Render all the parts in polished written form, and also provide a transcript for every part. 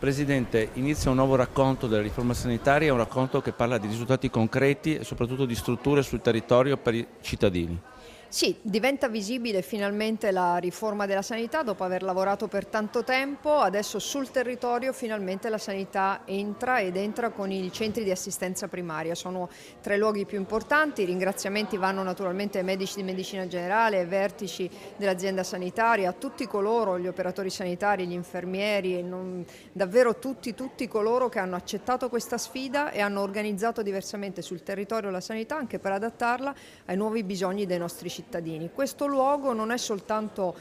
Presidente, inizia un nuovo racconto della riforma sanitaria, un racconto che parla di risultati concreti e soprattutto di strutture sul territorio per i cittadini. Sì, diventa visibile finalmente la riforma della sanità dopo aver lavorato per tanto tempo. Adesso sul territorio finalmente la sanità entra con i centri di assistenza primaria. Sono tre luoghi più importanti. I ringraziamenti vanno naturalmente ai medici di medicina generale, ai vertici dell'azienda sanitaria, a tutti coloro, gli operatori sanitari, gli infermieri, davvero tutti coloro che hanno accettato questa sfida e hanno organizzato diversamente sul territorio la sanità anche per adattarla ai nuovi bisogni dei nostri cittadini. Questo luogo non è soltanto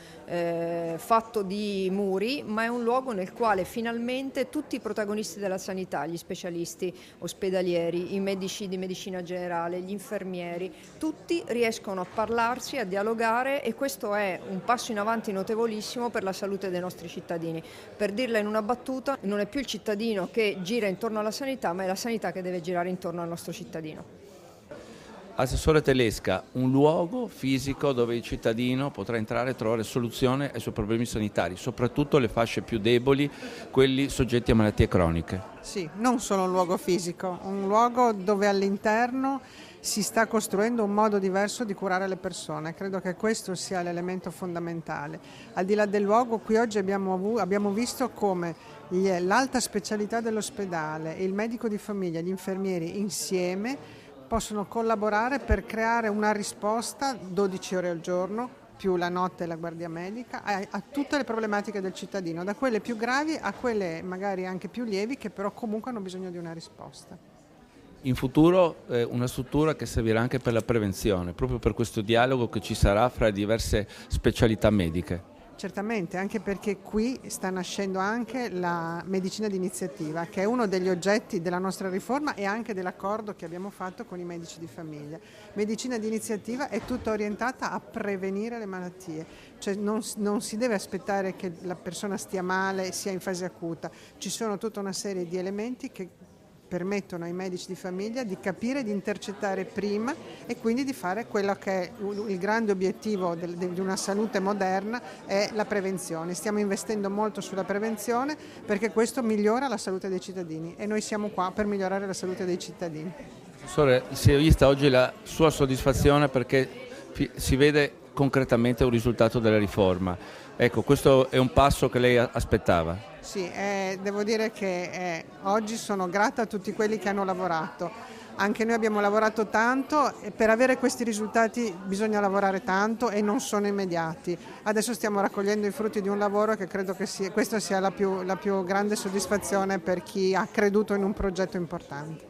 fatto di muri, ma è un luogo nel quale finalmente tutti i protagonisti della sanità, gli specialisti ospedalieri, i medici di medicina generale, gli infermieri, tutti riescono a parlarsi, a dialogare, e questo è un passo in avanti notevolissimo per la salute dei nostri cittadini. Per dirla in una battuta, non è più il cittadino che gira intorno alla sanità, ma è la sanità che deve girare intorno al nostro cittadino. Assessore Telesca, un luogo fisico dove il cittadino potrà entrare e trovare soluzione ai suoi problemi sanitari, soprattutto le fasce più deboli, quelli soggetti a malattie croniche. Sì, non solo un luogo fisico, un luogo dove all'interno si sta costruendo un modo diverso di curare le persone. Credo che questo sia l'elemento fondamentale. Al di là del luogo, qui oggi abbiamo visto come l'alta specialità dell'ospedale, il medico di famiglia, gli infermieri insieme possono collaborare per creare una risposta 12 ore al giorno, più la notte e la guardia medica, a tutte le problematiche del cittadino, da quelle più gravi a quelle magari anche più lievi, che però comunque hanno bisogno di una risposta. In futuro una struttura che servirà anche per la prevenzione, proprio per questo dialogo che ci sarà fra diverse specialità mediche. Certamente, anche perché qui sta nascendo anche la medicina di iniziativa, che è uno degli oggetti della nostra riforma e anche dell'accordo che abbiamo fatto con i medici di famiglia. Medicina di iniziativa è tutta orientata a prevenire le malattie, cioè non si deve aspettare che la persona stia male, sia in fase acuta. Ci sono tutta una serie di elementi che permettono ai medici di famiglia di capire, di intercettare prima e quindi di fare quello che è il grande obiettivo di una salute moderna, è la prevenzione. Stiamo investendo molto sulla prevenzione perché questo migliora la salute dei cittadini e noi siamo qua per migliorare la salute dei cittadini. Professore, si è vista oggi la sua soddisfazione perché si vede concretamente un risultato della riforma. Ecco, questo è un passo che lei aspettava. Sì, devo dire che oggi sono grata a tutti quelli che hanno lavorato. Anche noi abbiamo lavorato tanto e per avere questi risultati bisogna lavorare tanto e non sono immediati. Adesso stiamo raccogliendo i frutti di un lavoro che credo che questa sia la più grande soddisfazione per chi ha creduto in un progetto importante.